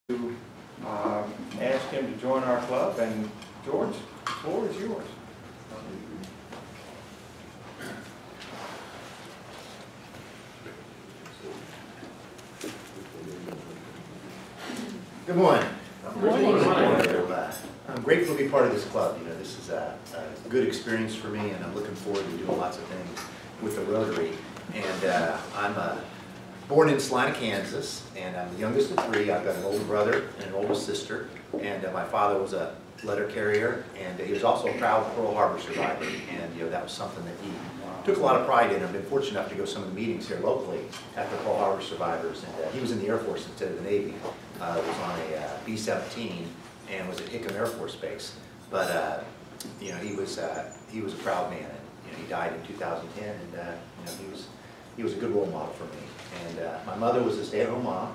to ask him to join our club, and George, the floor is yours. Good morning. Good morning. I'm grateful to be part of this club. You know, this is a good experience for me, and I'm looking forward to doing lots of things with the Rotary. And I'm born in Salina, Kansas, and I'm the youngest of three. I've got an older brother and an older sister, and my father was a letter carrier, and he was also a proud Pearl Harbor survivor, and that was something that he took a lot of pride in. I've been fortunate enough to go to some of the meetings here locally at the Pearl Harbor survivors, and he was in the Air Force instead of the Navy. Was on a B-17 and was at Hickam Air Force Base, but he was a proud man, and he died in 2010, and he was a good role model for me. And my mother was a stay-at-home mom,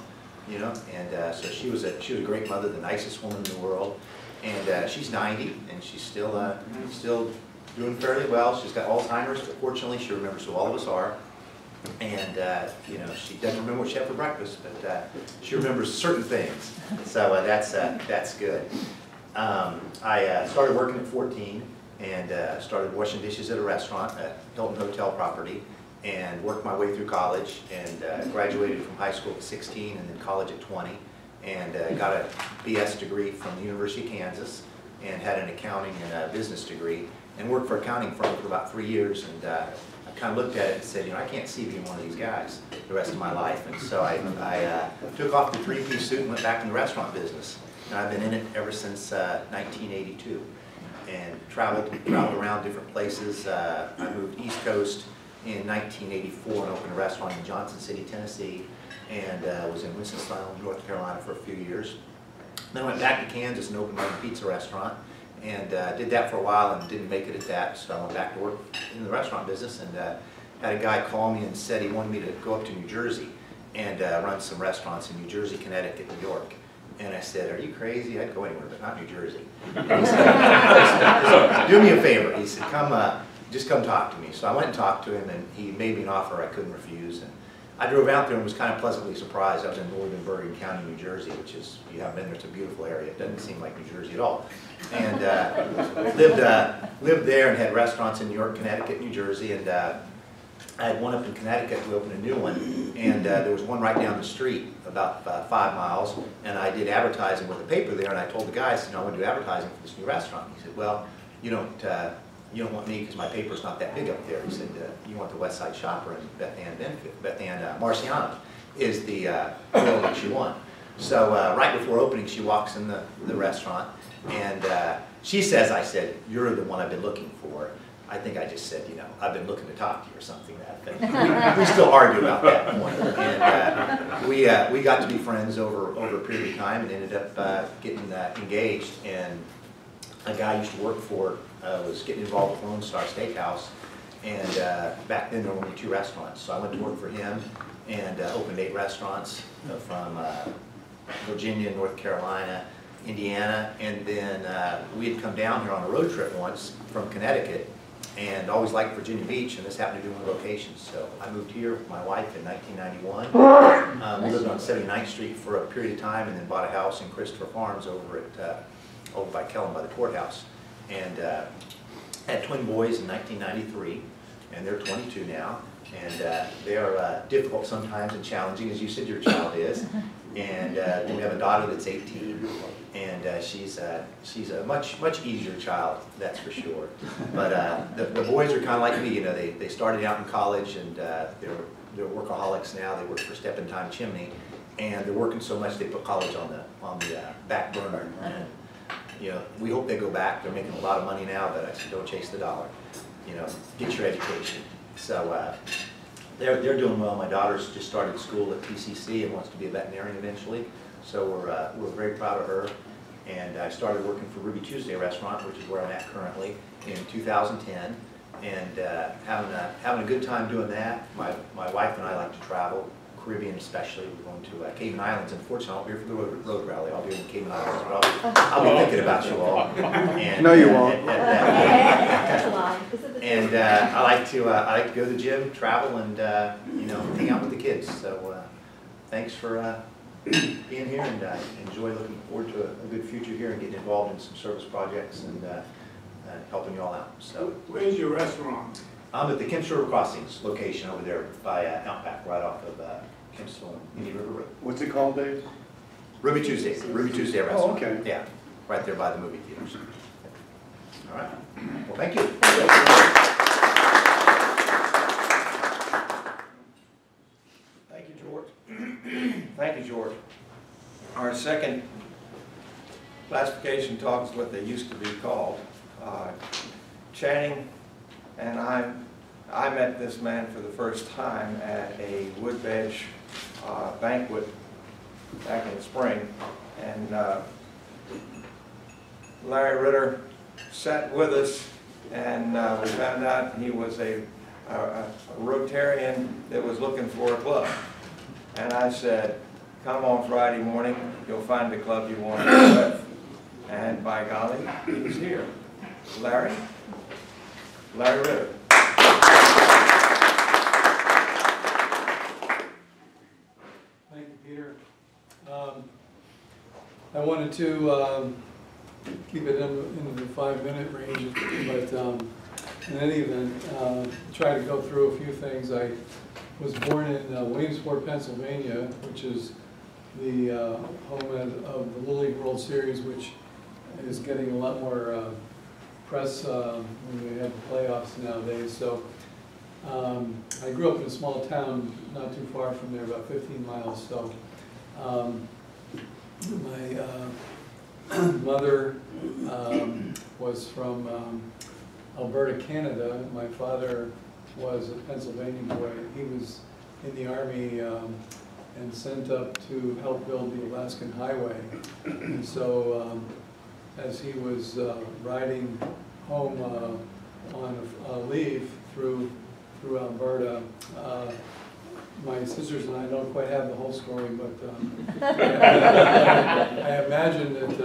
and so she was a great mother, the nicest woman in the world. And she's 90, and she's still doing fairly well. She's got Alzheimer's, but fortunately she remembers who all of us are. And she doesn't remember what she had for breakfast, but she remembers certain things. So that's good. I started working at 14 and started washing dishes at a restaurant at Hilton Hotel property, and worked my way through college, and graduated from high school at 16 and then college at 20, and got a BS degree from the University of Kansas, and had an accounting and a business degree, and worked for an accounting firm for about 3 years, and I kind of looked at it and said, I can't see being one of these guys the rest of my life. And so I took off the three-piece suit and went back in the restaurant business, and I've been in it ever since 1982, and traveled around different places. I moved East Coast in 1984 and opened a restaurant in Johnson City, Tennessee, and was in Winston-Salem, North Carolina for a few years. Then I went back to Kansas and opened my own pizza restaurant, and did that for a while and didn't make it at that, so I went back to work in the restaurant business, and had a guy call me and said he wanted me to go up to New Jersey and run some restaurants in New Jersey, Connecticut, New York. And I said, "Are you crazy? I'd go anywhere, but not New Jersey." And he said, "Do me a favor." He said, just come talk to me. So I went and talked to him, and he made me an offer I couldn't refuse. And I drove out there and was kind of pleasantly surprised. I was in Northern Bergen County, New Jersey, which is, if you haven't been there, it's a beautiful area. It doesn't seem like New Jersey at all. And lived there and had restaurants in New York, Connecticut, New Jersey, and I had one up in Connecticut. We opened a new one, and there was one right down the street, about 5 miles, and I did advertising with a paper there, and I told the guys, I want to do advertising for this new restaurant. He said, "Well, you don't want me because my paper's not that big up there." He said, "You want the West Side Shopper, and Beth Ann Marciano is the girl that you want." So right before opening, she walks in the restaurant, and she says, I said, "You're the one I've been looking for." I think I just said, "I've been looking to talk to you," or something. We still argue about that point. And we got to be friends over a period of time, and ended up getting engaged. And a guy I used to work for was getting involved with Lone Star Steakhouse, and back then there were only 2 restaurants. So I went to work for him and opened 8 restaurants from Virginia, North Carolina, Indiana, and then we had come down here on a road trip once from Connecticut, and always liked Virginia Beach, and this happened to be one of the locations. So I moved here with my wife in 1991. We lived on 79th Street for a period of time, and then bought a house in Christopher Farms over by Kellam, by the courthouse, and had twin boys in 1993, and they're 22 now, and they're difficult sometimes and challenging, as you said your child is. And then we have a daughter that's 18, and she's a much easier child, that's for sure. But the boys are kind of like me. They started out in college, and they're workaholics now. They work for Step in Time Chimney, and they're working so much they put college on the back burner. And, we hope they go back. They're making a lot of money now, but I said, don't chase the dollar. Get your education. So they're doing well. My daughter's just started school at PCC and wants to be a veterinarian eventually. So we're very proud of her. And I started working for Ruby Tuesday Restaurant, which is where I'm at currently, in 2010, and having a good time doing that. My wife and I like to travel, Caribbean especially. We're going to Cayman Islands. Unfortunately, I'll be here for the road rally. I'll be in the Cayman Islands, but I'll be thinking about you all. And, no, you won't. And I like to go to the gym, travel, and hang out with the kids. So thanks for being here, and I enjoy looking forward to a good future here and getting involved in some service projects and helping you all out. So, Where's your restaurant? I'm at the Kemps River Crossings location over there by Outback, right off of Kempsville and Indian River Road. What's it called, Dave? Ruby Tuesday restaurant. Oh, okay. Yeah, right there by the movie theaters. All right. Well, thank you. Thank you, George. Thank you, George. Our second classification talk is what they used to be called. Channing and I met this man for the first time at a wood bench banquet back in the spring, and Larry Ritter sat with us, and we found out he was a Rotarian that was looking for a club. And I said, come on Friday morning, you'll find the club you want to go with. And by golly, he's here. Larry Ritter. Thank you, Peter. I wanted to keep it in the 5-minute range, but in any event, try to go through a few things. I was born in Williamsport, Pennsylvania, which is the home of the Little League World Series, which is getting a lot more press when we have the playoffs nowadays. So I grew up in a small town not too far from there, about 15 miles. So my mother was from Alberta, Canada. My father was a Pennsylvania boy. He was in the Army and sent up to help build the Alaskan Highway. And so as he was riding home on a leave through Alberta, my sisters and I don't quite have the whole story, but I imagine that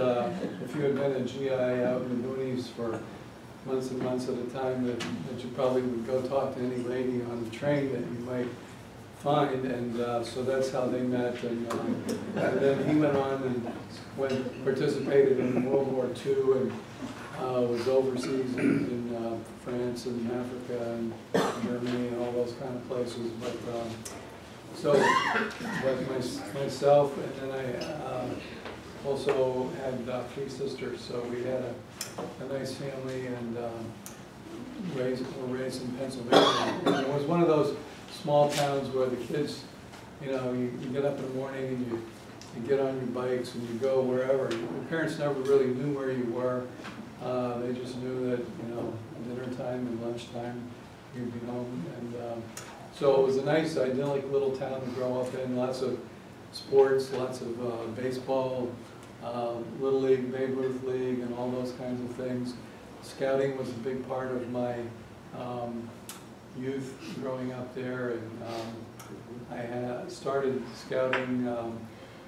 if you had been a GI out in the boonies for months and months at a time, that you probably would go talk to any lady on the train that you might find, and so that's how they met. And then he went on and participated in World War II and was overseas in France and Africa and Germany and all those kind of places. But myself, and then I also had 3 sisters, so we had a nice family, and were raised in Pennsylvania. And it was one of those small towns where the kids, you know, you get up in the morning and you get on your bikes and you go wherever. Your parents never really knew where you were. They just knew that, you know, dinner time and lunchtime you'd be home. And so it was a nice, idyllic little town to grow up in. Lots of sports, lots of baseball, Little League, Babe Ruth League, and all those kinds of things. Scouting was a big part of my youth growing up there, and I had started scouting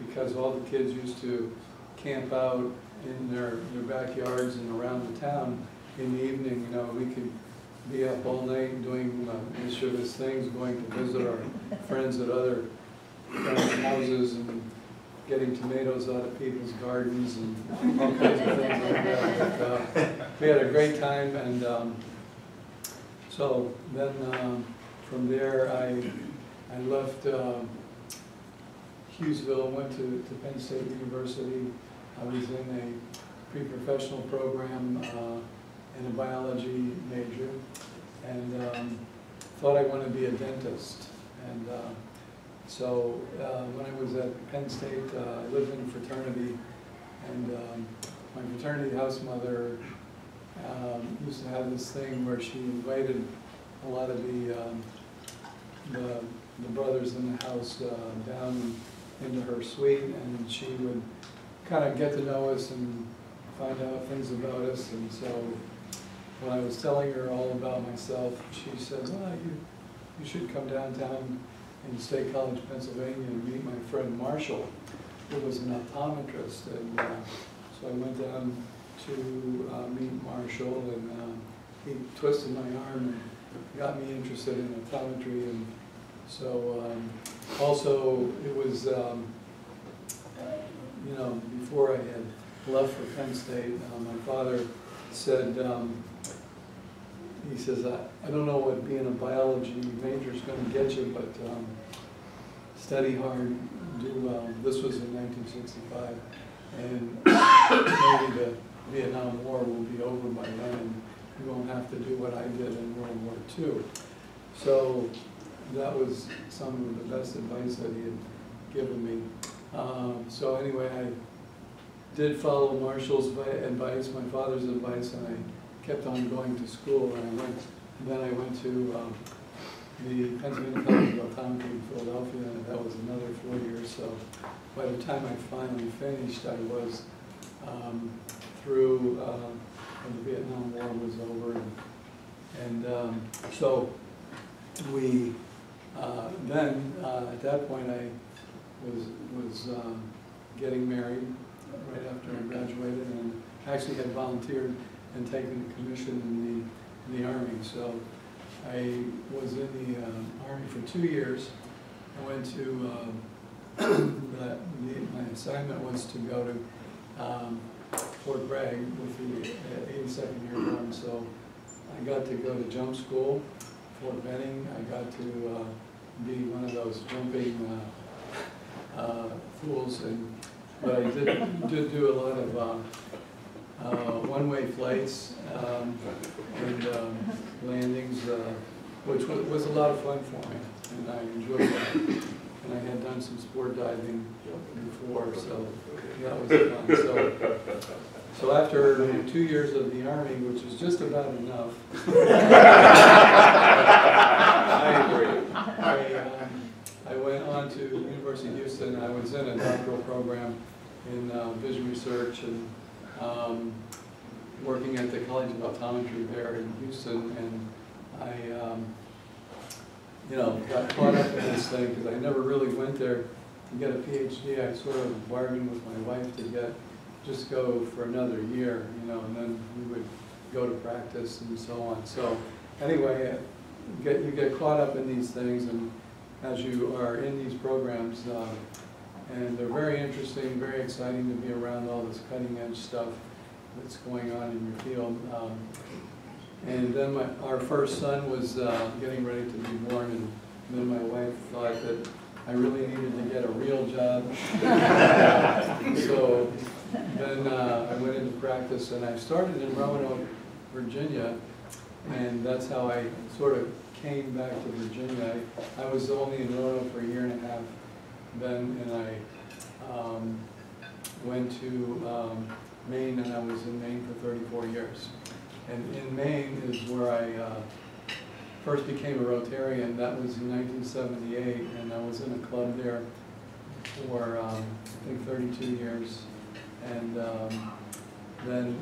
because all the kids used to camp out in their backyards and around the town in the evening. You know, we could be up all night doing mischievous things, going to visit our friends at other friends' houses and getting tomatoes out of people's gardens and all kinds of things like that. But, we had a great time, and so then from there I left Hughesville, went to Penn State University. I was in a pre-professional program in a biology major, and thought I wanted to be a dentist. And so when I was at Penn State, I lived in a fraternity, and my fraternity house mother used to have this thing where she invited a lot of the brothers in the house down into her suite, and she would kind of get to know us and find out things about us. And so when I was telling her all about myself, she said, well, you should come downtown in State College, Pennsylvania, and meet my friend Marshall, who was an optometrist. And so I went down to meet Marshall, and he twisted my arm and got me interested in optometry. And so also it was before I had left for Penn State, my father said, he says, I don't know what being a biology major is going to get you, but study hard, do well. This was in 1965, and maybe the Vietnam War will be over by then, and you won't have to do what I did in World War II. So that was some of the best advice that he had given me. So anyway, I did follow Marshall's advice, my father's advice, and I kept on going to school. And then I went to the Pennsylvania College of Optometry in Philadelphia, and that was another 4 years. So by the time I finally finished, I was through when the Vietnam War was over, and so we then at that point I was getting married right after I graduated, and actually had volunteered and taken a commission in the Army. So I was in the Army for 2 years. I went to my assignment was to go to Fort Bragg with the 82nd Airborne. So I got to go to jump school, Fort Benning. I got to be one of those jumping fools, but I did do a lot of one-way flights and landings, which was a lot of fun for me, and I enjoyed that. And I had done some sport diving before, so that was fun. So after 2 years of the Army, which was just about enough, I went on to University of Houston. I was in a doctoral program in vision research and working at the College of Optometry there in Houston, and I got caught up in this thing because I never really went there to get a PhD. I sort of bargained with my wife to just go for another year, and then we would go to practice and so on. So anyway, you get caught up in these things, and as you are in these programs, and they're very interesting, very exciting to be around all this cutting edge stuff that's going on in your field. And then our first son was getting ready to be born, and then my wife thought that I really needed to get a real job. So then I went into practice, and I started in Roanoke, Virginia, and that's how I sort of came back to Virginia. I was only in Roanoke for a year and a half then, and I went to Maine, and I was in Maine for 34 years. And in Maine is where I first became a Rotarian. That was in 1978, and I was in a club there for I think 32 years. And then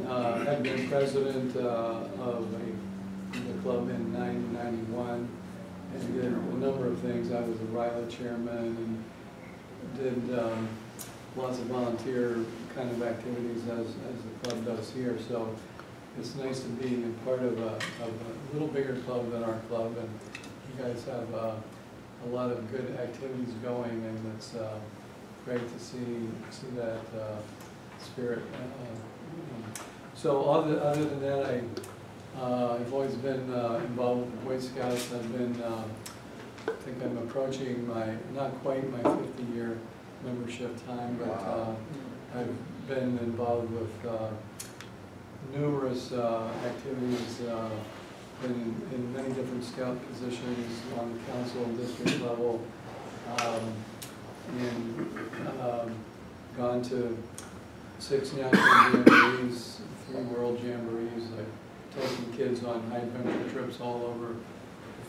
had been president of the club in 1991, and did a number of things. I was a RILA chairman and did lots of volunteer kind of activities as the club does here. So it's nice to be a part of a little bigger club than our club, and you guys have a lot of good activities going, and it's great to see that spirit. So other than that, I've always been involved with the Boy Scouts. I've been, I think I'm approaching not quite my 50-year membership time, but I've been involved with numerous activities, been in many different scout positions on the council and district level, and gone to 6 national jamborees, 3 world jamborees. I've taken kids on high adventure trips all over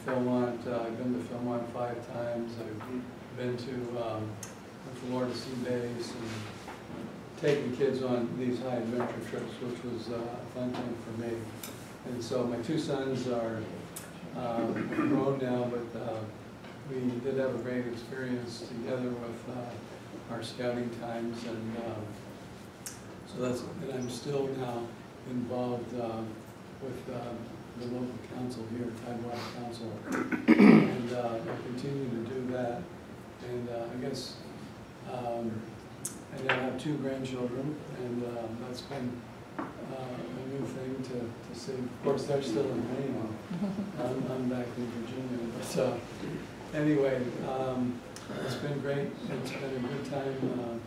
Philmont. I've been to Philmont 5 times. I've been to the Florida Sea Base, and taking kids on these high adventure trips, which was a fun thing for me. And so my 2 sons are grown now, but we did have a great experience together with our scouting times, and so and I'm still now involved with the local council here, Tidewater Council, and I continue to do that. And I guess then I have 2 grandchildren, and that's been a new thing to see. Of course, they're still in Maine. I'm back in Virginia. But anyway, it's been great. It's been a good time.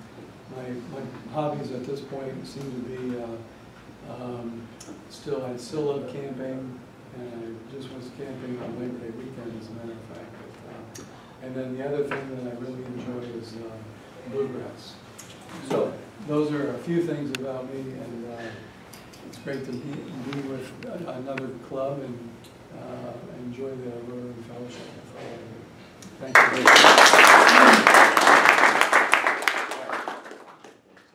My hobbies at this point seem to be I still love camping, and I just was camping on Labor Day weekend, as a matter of fact. And then the other thing that I really enjoy is bluegrass. So those are a few things about me, and it's great to be with another club and enjoy the Rotary Fellowship. Thank you.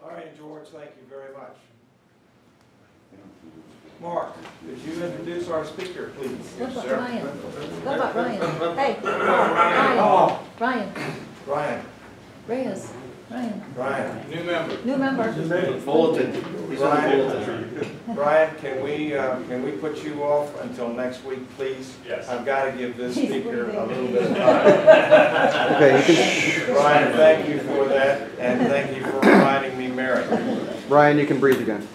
All right, George, thank you very much. Mark, could you introduce our speaker, please? What about Ryan? What about Ryan? Hey, Ryan. Ryan. Ryan. Reyes. Ryan. Ryan. New member. New member. Fullerton. He's on Fullerton. Brian, can we put you off until next week, please? Yes. I've got to give this speaker a little bit of time. Okay, you can, Brian, thank you for that, and thank you for reminding me, Mary. Ryan, you can breathe again.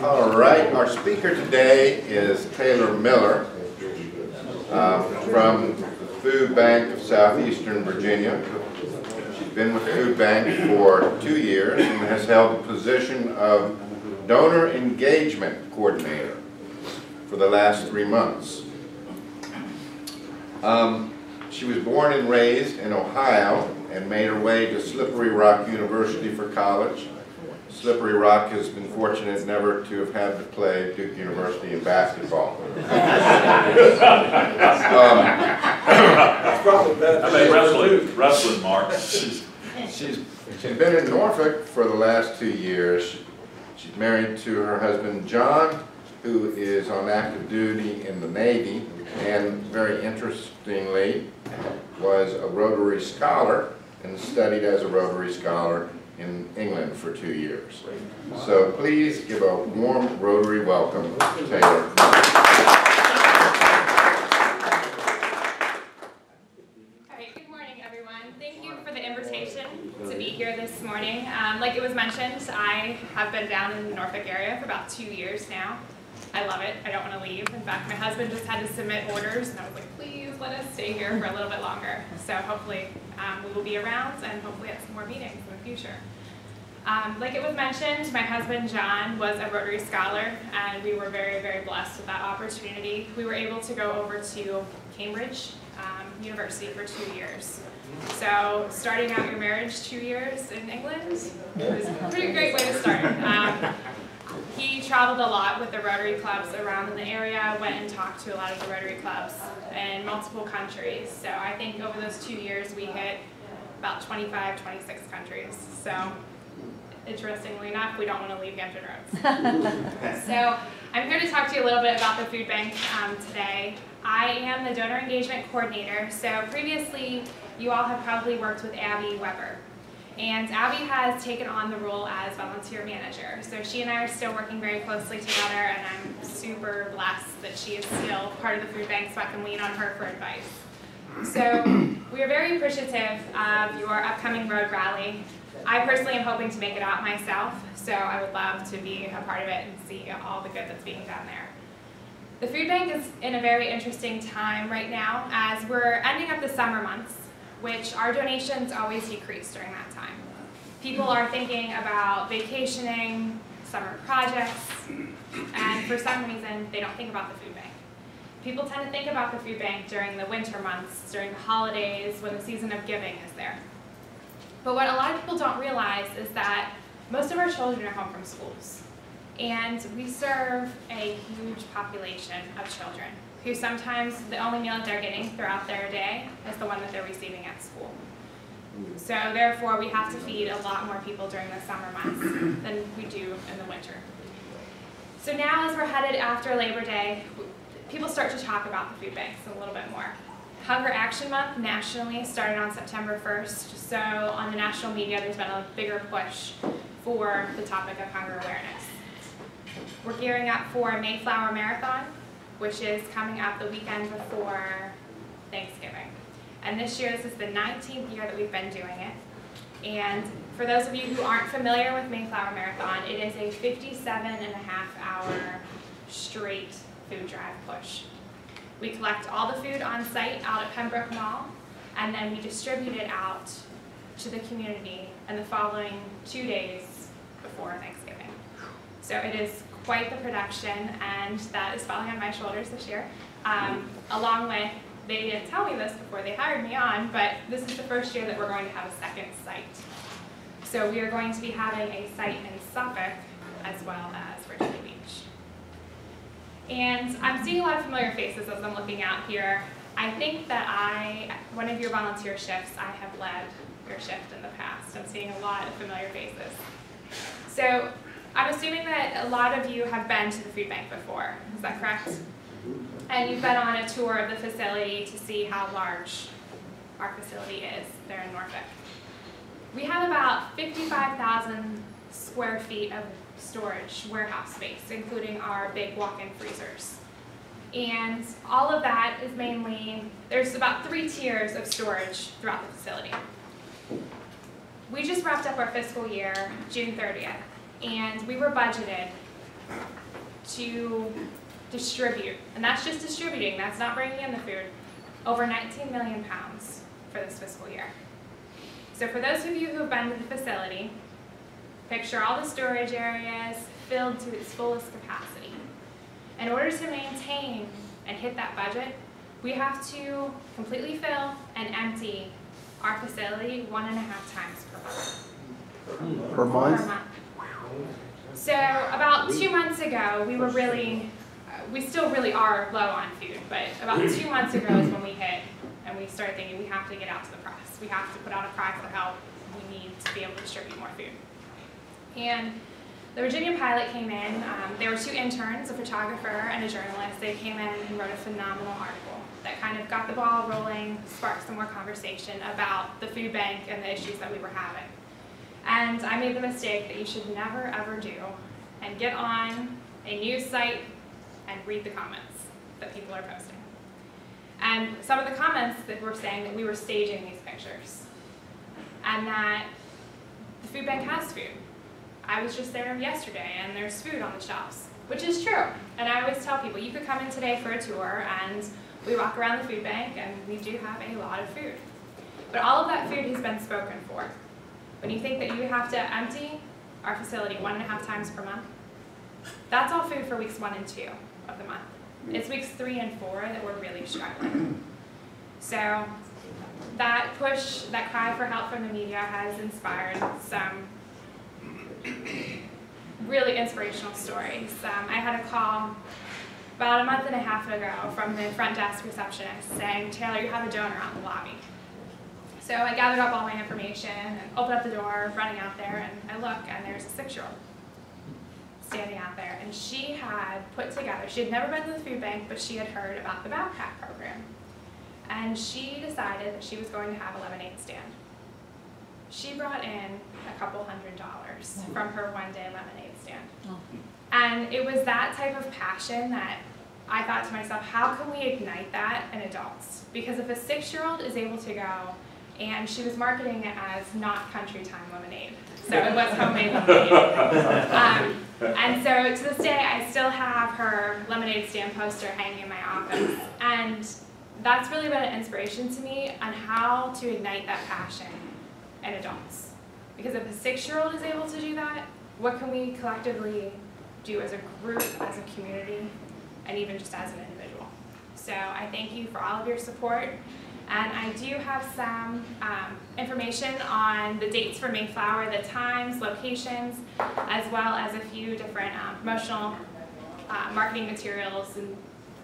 All right, our speaker today is Taylor Miller from Foodbank of Southeastern Virginia. She's been with Foodbank for 2 years and has held the position of Donor Engagement Coordinator for the last 3 months. She was born and raised in Ohio and made her way to Slippery Rock University for college. Slippery Rock has been fortunate never to have had to play Duke University in basketball. Wrestling, Mark. She's been in Norfolk for the last 2 years. She's married to her husband John, who is on active duty in the Navy, and very interestingly was a Rotary Scholar and studied as a Rotary Scholar in England for 2 years. So please give a warm Rotary welcome to Taylor. Good morning, everyone. Thank you for the invitation to be here this morning. Like it was mentioned, I have been down in the Norfolk area for about 2 years now. I love it. I don't want to leave. In fact, my husband just had to submit orders, and I was like, please let us stay here for a little bit longer. So hopefully we will be around, and hopefully have some more meetings in the future. Like it was mentioned, my husband John was a Rotary Scholar, and we were very, very blessed with that opportunity. We were able to go over to Cambridge University for 2 years. So starting out your marriage 2 years in England is a pretty great way to start. He traveled a lot with the Rotary clubs around in the area, went and talked to a lot of the Rotary clubs in multiple countries. So I think over those 2 years we hit about 25, 26 countries. So interestingly enough, we don't want to leave Hampton Roads. So I'm here to talk to you a little bit about the food bank today. I am the Donor Engagement Coordinator. So previously, you all have probably worked with Abby Weber. And Abby has taken on the role as volunteer manager. So she and I are still working very closely together, and I'm super blessed that she is still part of the food bank, so I can lean on her for advice. So we are very appreciative of your upcoming road rally. I personally am hoping to make it out myself, so I would love to be a part of it and see all the good that's being done there. The food bank is in a very interesting time right now as we're ending up the summer months, which our donations always decrease during that time. People are thinking about vacationing, summer projects, and for some reason, they don't think about the food bank. People tend to think about the food bank during the winter months, during the holidays, when the season of giving is there. But what a lot of people don't realize is that most of our children are home from schools. And we serve a huge population of children who sometimes the only meal that they're getting throughout their day is the one that they're receiving at school. So therefore, we have to feed a lot more people during the summer months than we do in the winter. So now as we're headed after Labor Day, people start to talk about the food banks a little bit more. Hunger Action Month nationally started on September 1st, so on the national media there's been a bigger push for the topic of hunger awareness. We're gearing up for a Mayflower Marathon, which is coming up the weekend before Thanksgiving. And this year, this is the 19th year that we've been doing it. And for those of you who aren't familiar with Mayflower Marathon, it is a 57.5-hour straight food drive push. We collect all the food on site out at Pembroke Mall, and then we distribute it out to the community in the following 2 days before Thanksgiving. So it is quite the production, and that is falling on my shoulders this year. Along with, they didn't tell me this before they hired me on, but this is the first year that we're going to have a second site. So we are going to be having a site in Suffolk as well as Virginia Beach. And I'm seeing a lot of familiar faces as I'm looking out here. I think that one of your volunteer shifts, I have led your shift in the past. I'm seeing a lot of familiar faces. So I'm assuming that a lot of you have been to the food bank before, is that correct? And you've been on a tour of the facility to see how large our facility is there in Norfolk. We have about 55,000 square feet of storage warehouse space, including our big walk-in freezers. And all of that is mainly, there's about 3 tiers of storage throughout the facility. We just wrapped up our fiscal year, June 30th, and we were budgeted to distribute, and that's just distributing, that's not bringing in the food, over 19 million pounds for this fiscal year. So for those of you who have been to the facility, picture all the storage areas filled to its fullest capacity. In order to maintain and hit that budget, we have to completely fill and empty our facility 1.5 times per month. Per month? Per month. So about 2 months ago, we were really, we still really are low on food, but about 2 months ago is when we hit and we started thinking we have to get out to the press. We have to put out a cry for help. We need to be able to distribute more food. And the Virginia pilot came in. There were 2 interns, a photographer and a journalist. They came in and wrote a phenomenal article that kind of got the ball rolling, sparked some more conversation about the food bank and the issues that we were having. And I made the mistake that you should never ever do and get on a news site and read the comments that people are posting. And some of the comments that were saying that we were staging these pictures and that the food bank has food. I was just there yesterday and there's food on the shelves, which is true. And I always tell people, you could come in today for a tour and we walk around the food bank and we do have a lot of food. But all of that food has been spoken for. When you think that you have to empty our facility 1.5 times per month, that's all food for weeks 1 and 2 of the month. It's weeks 3 and 4 that we're really struggling. So that push, that cry for help from the media has inspired some really inspirational stories. I had a call about 1.5 months ago from the front desk receptionist saying, Taylor, you have a donor out in the lobby. So I gathered up all my information and opened up the door, running out there, and I look, and there's a 6-year-old standing out there. And she had put together, she had never been to the food bank, but she had heard about the backpack program. And she decided that she was going to have a lemonade stand. She brought in a couple $100s from her one-day lemonade stand. And it was that type of passion that I thought to myself, how can we ignite that in adults? Because if a 6-year-old is able to go, and she was marketing it as not country time lemonade, so it was homemade lemonade. And so to this day, I still have her lemonade stand poster hanging in my office. And that's really been an inspiration to me on how to ignite that passion in adults. Because if a 6-year-old is able to do that, what can we collectively do as a group, as a community, and even just as an individual? So I thank you for all of your support. And I do have some information on the dates for Mayflower, the times, locations, as well as a few different promotional marketing materials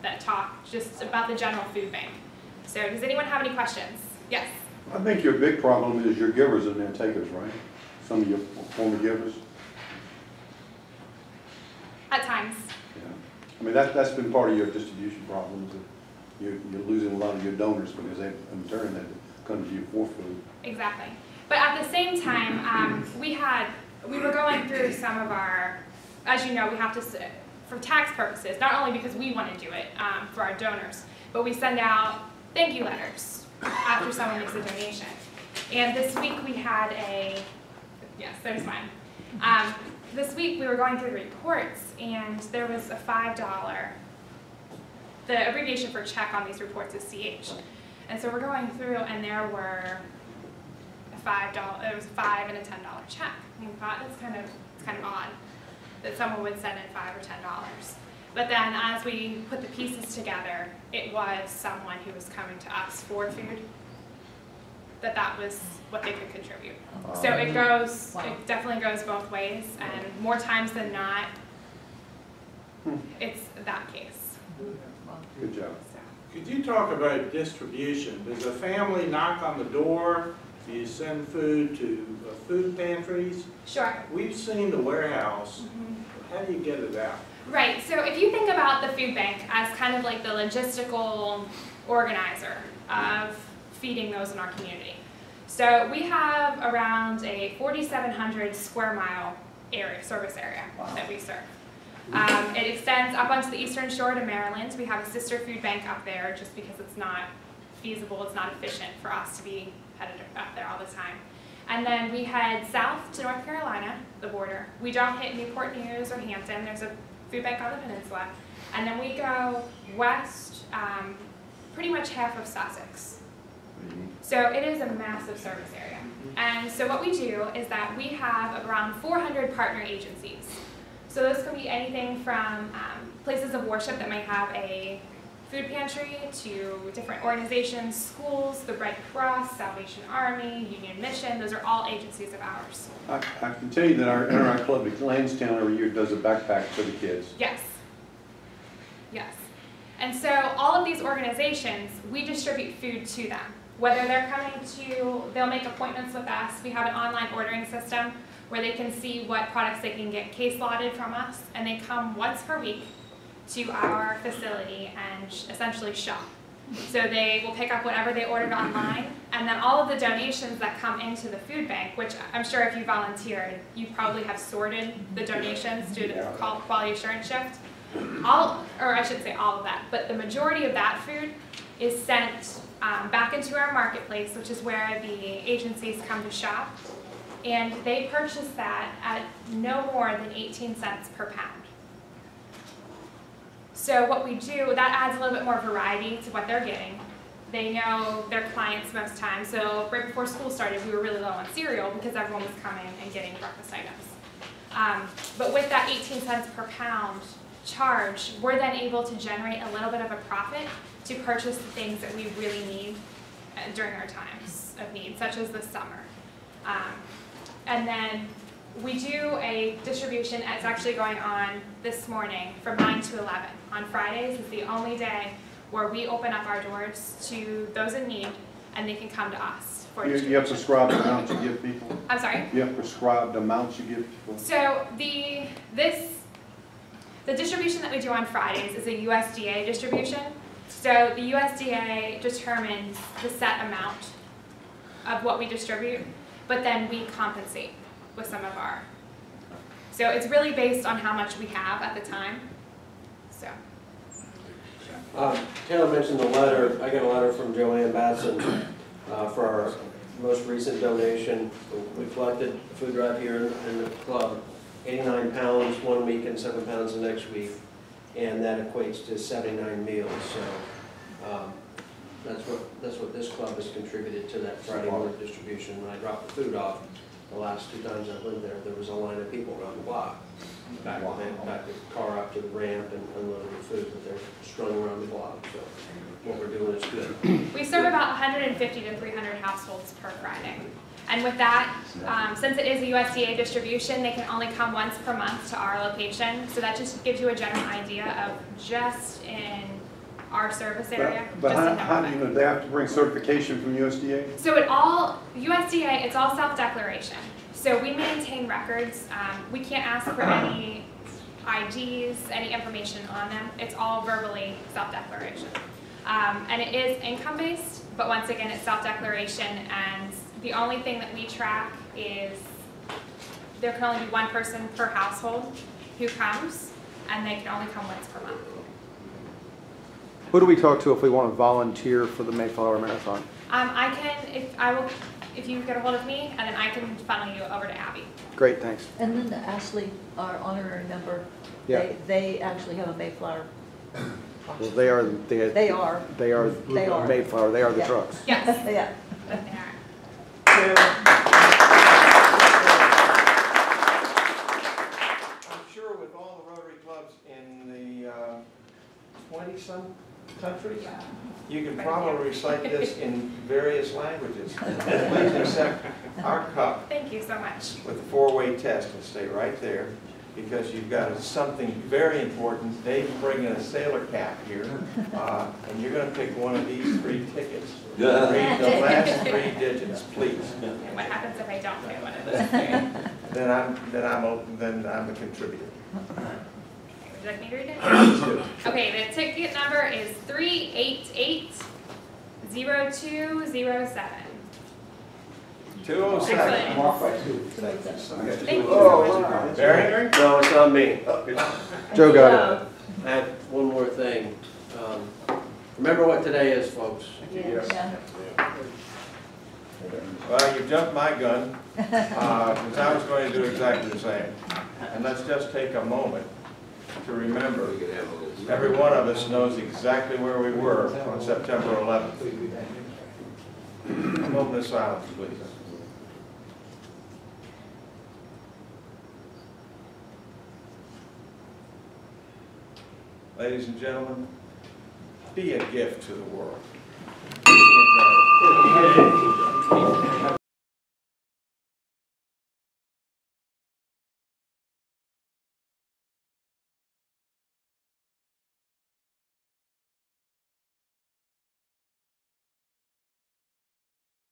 that talk just about the general food bank. So does anyone have any questions? Yes? I think your big problem is your givers and their takers, right? Some of your former givers. At times. Yeah. I mean, that's been part of your distribution problems. You're losing a lot of your donors because they, in turn, they come to you for food. Exactly. But at the same time, we were going through some of our, as you know, we have to, for tax purposes, not only because we want to do it for our donors, but we send out thank you letters after someone makes a donation. And this week we had yes, there's mine. This week we were going through the reports, and there was a $5. The abbreviation for check on these reports is CH. And so we're going through, and there were it was a $5 and a $10 check. And we thought it's kind of odd that someone would send in $5 or $10. But then as we put the pieces together, it was someone who was coming to us for food, that was what they could contribute. So it definitely goes both ways, and more times than not, it's that case. Good job. So. Could you talk about distribution? Does a family knock on the door? Do you send food to food pantries? Sure. We've seen the warehouse. How do you get it out? Right, so if you think about the food bank as kind of like the logistical organizer of feeding those in our community. So we have around a 4,700 square mile service area that we serve. It extends up onto the eastern shore to Maryland. We have a sister food bank up there just because it's not feasible, it's not efficient for us to be headed up there all the time. And then we head south to North Carolina, the border. We don't hit Newport News or Hampton. There's a food bank on the peninsula. And then we go west, pretty much half of Sussex. So it is a massive service area. And so what we do is that we have around 400 partner agencies. So those can be anything from places of worship that may have a food pantry to different organizations, schools, the Red Cross, Salvation Army, Union Mission. Those are all agencies of ours. I can tell you that our NRI Club at Lansdowne every year does a backpack for the kids. Yes. Yes. And so all of these organizations, we distribute food to them. Whether they're coming they'll make appointments with us. We have an online ordering system where they can see what products they can get case lotted from us, and they come once per week to our facility and essentially shop. So they will pick up whatever they ordered online, and then all of the donations that come into the food bank, which I'm sure if you volunteered, you probably have sorted the donations through the quality assurance shift. Or I should say all of that, but the majority of that food is sent back into our marketplace, which is where the agencies come to shop, and they purchase that at no more than 18 cents per pound. So what we do, that adds a little bit more variety to what they're getting. They know their clients most times, so right before school started, we were really low on cereal because everyone was coming and getting breakfast items. But with that 18 cents per pound charge, we're then able to generate a little bit of a profit to purchase the things that we really need during our times of need, such as this summer. And then we do a distribution. It's actually going on this morning from 9 to 11. On Fridays is the only day where we open up our doors to those in need, and they can come to us for distribution. You have prescribed amounts you give people? I'm sorry? You have prescribed amounts you give people? So the distribution that we do on Fridays is a USDA distribution. So the USDA determines the set amount of what we distribute, but then we compensate with some of our. So it's really based on how much we have at the time. So. Taylor mentioned the letter. I got a letter from Joanne Batson for our most recent donation. We collected food drive here in the club, 89 pounds one week and 7 pounds the next week, and that equates to 79 meals. So that's what this club has contributed to that Friday morning distribution. When I dropped the food off, the last 2 times I lived there, there was a line of people around the block. Back the car up to the ramp and unloaded the food, but they're strung around the block. So what we're doing is good. We serve about 150 to 300 households per Friday. And with that, since it is a USDA distribution, they can only come once per month to our location. So that just gives you a general idea of just in our service area. But how do you know? They have to bring certification from USDA? So USDA, it's all self-declaration. So we maintain records. We can't ask for any IDs, any information on them. It's all verbally self-declaration. And it is income-based, but once again, it's self-declaration, and the only thing that we track is there can only be one person per household who comes, and they can only come once per month. Who do we talk to if we want to volunteer for the Mayflower Marathon? If you get a hold of me, and then I can funnel you over to Abby. Great, thanks. And then Ashley, our honorary member, Yeah. they actually have a Mayflower. Well, they are They are. They are Mayflower. They are the Yeah. trucks. Yes. Yeah. I'm sure with all the Rotary clubs in the 20-some countries, you can probably recite this in various languages. Please accept our cup Thank you so much. with a 4-way test and stay right there, because you've got something very important. Dave's bringing a sailor cap here, and you're going to pick one of these 3 tickets. Read the last 3 digits, please. And what happens if I don't pick one of those? Then I'm a contributor. Would you like me to read it? Okay, the ticket number is 3880207. 207. Excellent. Thank you Oh, so much. Barry? No, it's not me. Joe got it. I have one more thing. Remember what today is, folks. Yeah. Well, you jumped my gun, because I was going to do exactly the same. And let's just take a moment to remember, every one of us knows exactly where we were on September 11th. A moment of silence, please. Ladies and gentlemen, be a gift to the world. Ladies and gentlemen.